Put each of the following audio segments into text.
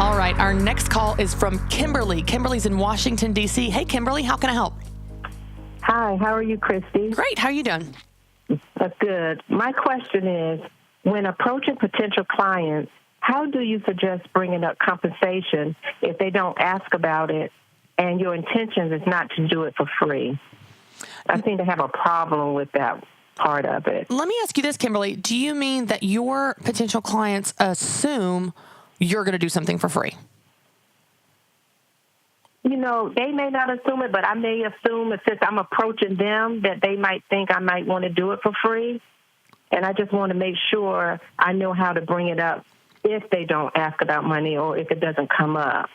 All right, our next call is from Kimberly. Kimberly's in Washington, D.C. Hey, Kimberly, how can I help? Hi, how are you, Christy? Great, how are you doing? That's good. My question is, when approaching potential clients, how do you suggest bringing up compensation if they don't ask about it and your intention is not to do it for free? I seem to have a problem with that part of it. Let me ask you this, Kimberly. Do you mean that your potential clients assume you're going to do something for free? You know, they may not assume it, but I may assume that since I'm approaching them that they might think I might want to do it for free. And I just want to make sure I know how to bring it up if they don't ask about money or if it doesn't come up.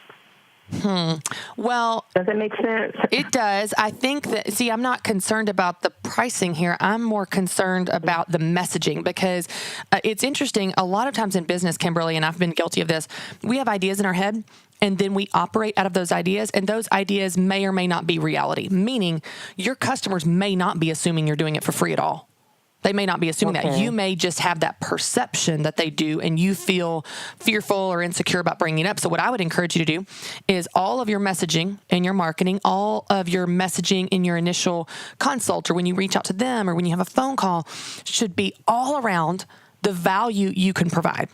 Well, does that make sense? It does. I think that, see, I'm not concerned about the pricing here. I'm more concerned about the messaging because it's interesting. A lot of times in business, Kimberly, and I've been guilty of this, we have ideas in our head and then we operate out of those ideas, and those ideas may or may not be reality, meaning your customers may not be assuming you're doing it for free at all. They may not be assuming that. You may just have that perception that they do, and you feel fearful or insecure about bringing it up. So what I would encourage you to do is all of your messaging in your marketing, all of your messaging in your initial consult or when you reach out to them or when you have a phone call should be all around the value you can provide.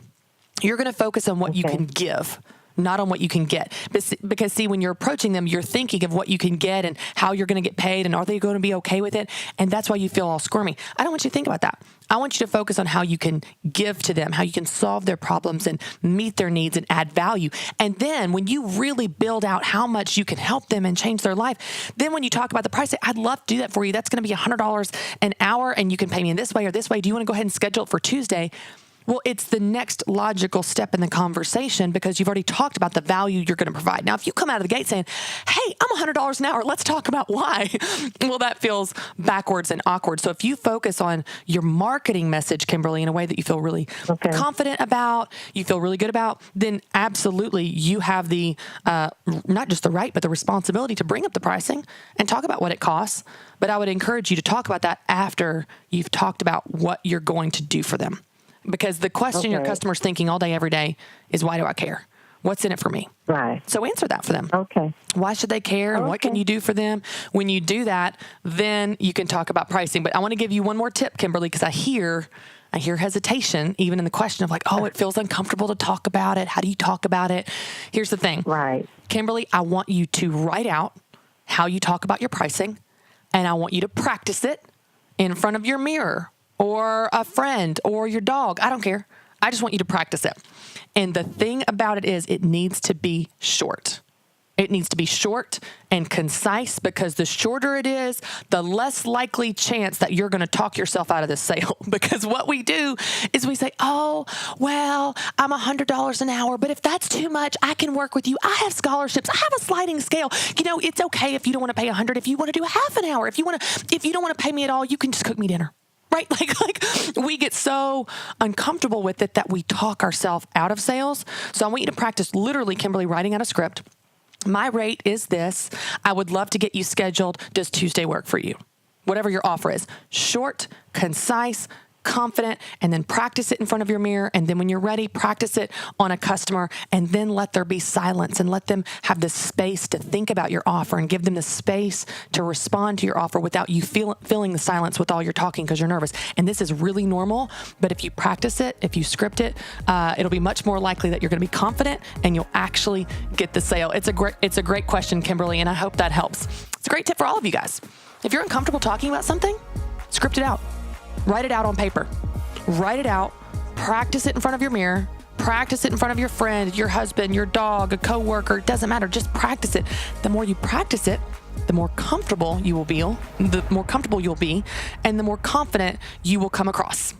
You're going to focus on what you can give, not on what you can get. Because, see, when you're approaching them, you're thinking of what you can get and how you're going to get paid and are they going to be okay with it? And that's why you feel all squirmy. I don't want you to think about that. I want you to focus on how you can give to them, how you can solve their problems and meet their needs and add value. And then when you really build out how much you can help them and change their life, then when you talk about the price, say, I'd love to do that for you. That's going to be $100 an hour and you can pay me in this way or this way. Do you want to go ahead and schedule it for Tuesday? Well, it's the next logical step in the conversation because you've already talked about the value you're going to provide. Now, if you come out of the gate saying, hey, I'm $100 an hour, let's talk about why. Well, that feels backwards and awkward. So if you focus on your marketing message, Kimberly, in a way that you feel really confident about, you feel really good about, then absolutely you have the, not just the right, but the responsibility to bring up the pricing and talk about what it costs. But I would encourage you to talk about that after you've talked about what you're going to do for them. Because the question your customer's thinking all day, every day is, why do I care? What's in it for me? Right. So answer that for them. Okay. Why should they care? And what can you do for them? When you do that, then you can talk about pricing. But I want to give you one more tip, Kimberly, because I hear hesitation even in the question of like, oh, it feels uncomfortable to talk about it. How do you talk about it? Here's the thing. Right. Kimberly, I want you to write out how you talk about your pricing, and I want you to practice it in front of your mirror or a friend or your dog. I don't care. I just want you to practice it. And the thing about it is it needs to be short. It needs to be short and concise because the shorter it is, the less likely chance that you're going to talk yourself out of this sale. Because what we do is we say, oh, well, I'm $100 an hour, but if that's too much, I can work with you. I have scholarships. I have a sliding scale. You know, it's okay if you don't want to pay $100. If you want to do a half an hour, if you don't want to pay me at all, you can just cook me dinner. Right? Like we get so uncomfortable with it that we talk ourselves out of sales. So I want you to practice literally, Kimberly, writing out a script. My rate is this. I would love to get you scheduled. Does Tuesday work for you? Whatever your offer is. Short, concise, confident, and then practice it in front of your mirror. And then when you're ready, practice it on a customer, and then let there be silence and let them have the space to think about your offer and give them the space to respond to your offer without you filling the silence with all your talking because you're nervous. And this is really normal, but if you practice it, if you script it, it'll be much more likely that you're going to be confident and you'll actually get the sale. It's a great question, Kimberly, and I hope that helps. It's a great tip for all of you guys. If you're uncomfortable talking about something, script it out. Write it out on paper. Write it out. Practice it in front of your mirror. Practice it in front of your friend, your husband, your dog, a coworker. It doesn't matter. Just practice it. The more you practice it, the more comfortable you will be, and the more confident you will come across.